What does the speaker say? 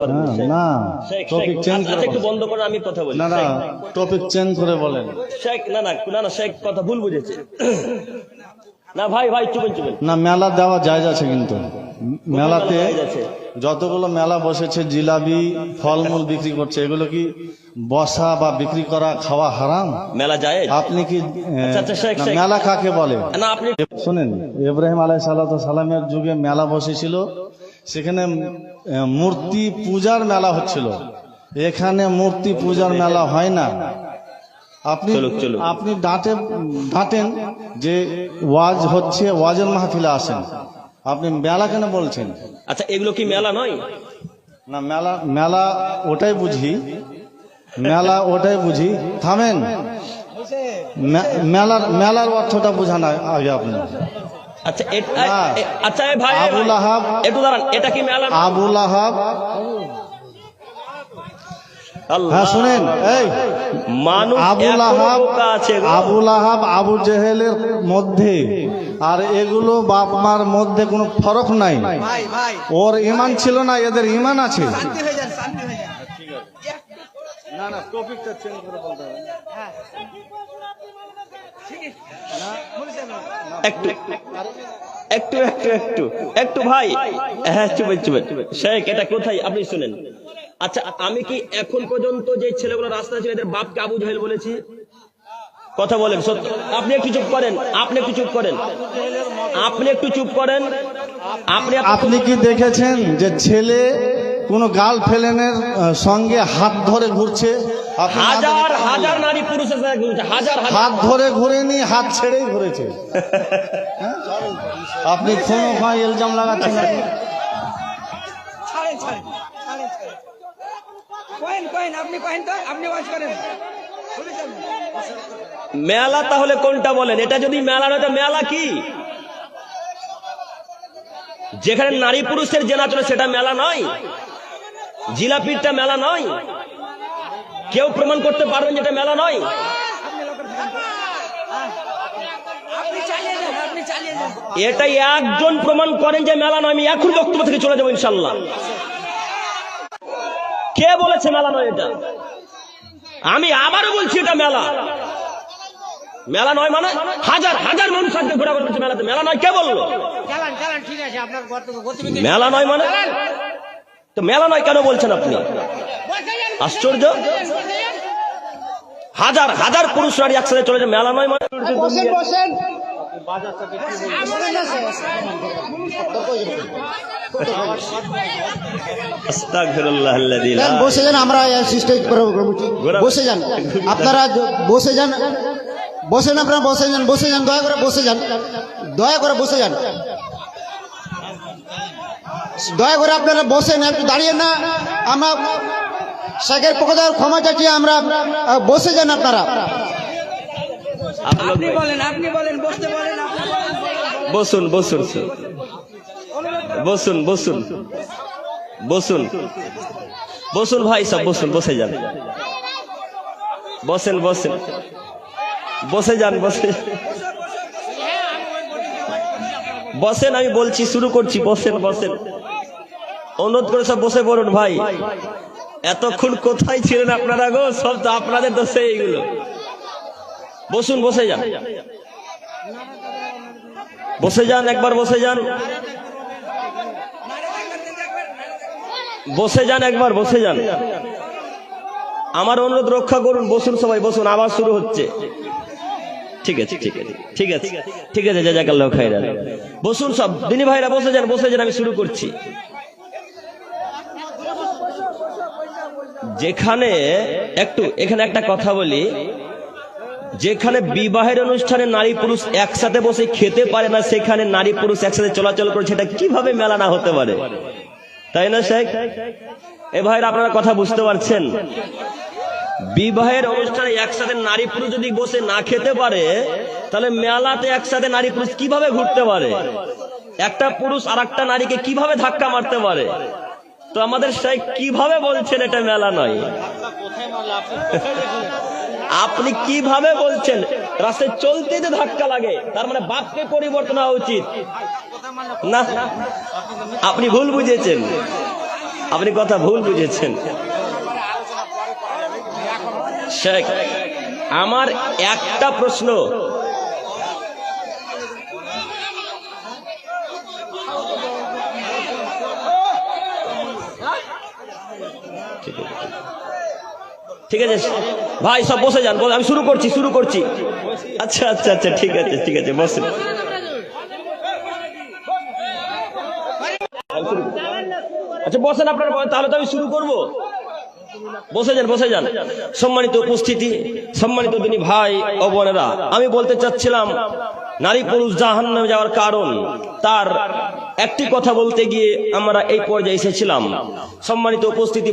না topic change করে একটু বন্ধ করে আমি কথা বলি। না না টপিক চেঞ্জ করে বলেন। শেখ না না না না শেখ কথা ভুল বুঝেছে। না ভাই ভাই চুপেন চুপেন। না মেলা দেওয়া জায়েজ আছে, কিন্তু মেলাতে যতগুলো মেলা বসেছে জিলাপি ফলমূল বিক্রি করছে, এগুলো কি বসা বা বিক্রি করা খাওয়া হারাম? মেলা জায়েজ? আপনি কি আচ্ছা, শেখ, না, শেখ। মেলা কাকে বলে? না আপনি শোনেন, ইব্রাহিম আলাইহিস সালামের যুগে মেলা বসেছিল, সেখানে মূর্তি পূজার মেলা হচ্ছিল। এখানে মূর্তি পূজার মেলা হয় না। আপনি আপনি ডাঁটেন যে ওয়াজ হচ্ছে, ওয়াজের মাহফিলে আসেন, আপনি মেলা কেন বলছেন? আচ্ছা এগুলো কি মেলা নয়? না মেলা মেলা ওটাই বুঝি, মেলা ওটাই বুঝি। থামেন, মেলার অর্থটা বোঝান আগে আপনি। আচ্ছা আচ্ছা ভাই আবুল আহাব, একটু দাঁড়ান, এটা কি মেলা? আবুল আহাব, হ্যাঁ শুনেন, এই মানুষ আবুল আহাব, আছে আবুল আহাব আবু জেহেলের মধ্যে আর এগুলো বাপ মার মধ্যে কোনো ফরক নাই। ওর ঈমান ছিল না, এদের ঈমান আছে। না না টপিকটা চেঞ্জ করে বলতে হবে। একটু একটু একটু একটু একটু ভাই, হ্যাঁ চুপে চুপে। শেখ এটা কোথায় আপনি শুনেন। আচ্ছা আমি কি এখন পর্যন্ত যে ছেলেগুলো রাস্তা ছিল এদের বাপকে আবু জাহেল বলেছি? কথা বলেন সত্য। আপনি একটু চুপ করেন, আপনি একটু চুপ করেন, আপনি একটু চুপ করেন। আপনি কি দেখেছেন যে ছেলে কোন গার্লফ্রেন্ডের সঙ্গে হাত ধরে ঘুরছে? হাজার হাজার নারী পুরুষের সাথে ঘুরছে, হাজার হাত ধরে ঘুরেনি, হাত ছেড়েই ঘুরেছে। আপনি কোনো ইলজাম লাগাচ্ছেন না। মেলা তাহলে কোনটা বলেন? এটা যদি মেলা নয় তো মেলা কি? যেখানে নারী পুরুষের জেনা চলে সেটা মেলা নয়? জিলাপিটা মেলা নয়? কেউ প্রমাণ করতে পারবেন যেটা মেলা নয়? এটাই একজন প্রমাণ করেন যে মেলা নয়, আমি এখন বক্তব্য থেকে চলে যাবো ইনশাল্লাহ। কে বলেছে মেলা নয়? এটা আমি আবারও বলছি, এটা মেলা। মেলা নয় মানে হাজার হাজার মানুষ আজকে ঘোরাঘুরি করছে মেলাতে, মেলা নয় কে বললো? মেলা নয় মানে তো মেলা নয় কেন বলছেন আপনি? আশ্চর্য। হাজার হাজার পুরুষ নারী একসাথে চলে যায়, মেলা নয় মানে? বসে যান, আমরা বসে যান, আপনারা বসে যান, বসেন, আপনারা বসে যান, বসে যান, দয়া করে বসে যান, দয়া করে বসে যান, দয়া করে আপনারা বসেন, একটু দাঁড়িয়ে না। আমরা শেখের পক্ষ থেকে ক্ষমা চাচ্ছি, আমরা বসে যান আপনারা। আপনি বলেন, আপনি বলেন, বসতে বলেন, বসুন বসুন বসুন বসুন বসুন বসুন ভাই সব বসুন, বসে যান, বসেন বসেন, বসে যান, বসে বসেন, আমি বলছি শুরু করছি, বসেন বসেন, অনুরোধ করে সব বসে পড়ুন ভাই। এতক্ষণ কোথায় ছিলেন আপনারা গো? সব তো আপনাদের দোষে এইগুলো। বসুন, বসে যান, বসে যান, একবার বসে যান, বসে যান, একবার বসে যান। আমার অনুরোধ রক্ষা করুন, বসুন সবাই, বসুন। আবার শুরু হচ্ছে। ঠিক আছে ঠিক আছে ঠিক আছে ঠিক আছে, জাযাকাল্লাহু খাইরান। বসুন সব দিনী ভাইরা, বসে যান, বসে যান, আমি শুরু করছি। যেখানে এখানে একটা কথা বলি, যেখানে বিবাহের অনুষ্ঠানে নারী পুরুষ একসাথে বসে খেতে পারে না, সেখানে নারী পুরুষ একসাথে চলাচল করছে, এটা কিভাবে মেলা না হতে পারে? তাই না শেখ? এ ভাইরা আপনারা কথা বুঝতে পারছেন? বিবাহের অনুষ্ঠানে একসাথে নারী পুরুষ যদি বসে না খেতে পারে, তাহলে মেলাতে একসাথে নারী পুরুষ কিভাবে ঘুরতে পারে? একটা পুরুষ আর একটা নারীকে কিভাবে ধাক্কা মারতে পারে? তো আমাদের শেখ কিভাবে বলছেন এটা মেলা নয়? আপনি কিভাবে বলছেন? রাস্তায় চলতে যে ধাক্কা লাগে, তার মানে বাপকে পরিবর্তন হওয়া উচিত না? আপনি ভুল বুঝেছেন। আপনি কথা ভুল বুঝেছেন শেখ। আমার একটা প্রশ্ন, ঠিক আছে ভাই, সব বসে যান, আমি শুরু করছি। আচ্ছা আচ্ছা আচ্ছা, ঠিক আছে বসেন। আচ্ছা বসেন আপনারা, তাহলে তো আমি শুরু করব। বসে যান। সম্মানিত উপস্থিতি, সম্মানিত দিনী ভাই ও বোনেরা, আমি বলতে চাচ্ছিলাম নারী পুরুষ জাহান্নামে যাওয়ার কারণ, তার একটি কথা বলতে গিয়ে আমরা এই পর্যায়ে এসেছিলাম। সম্মানিত উপস্থিতি।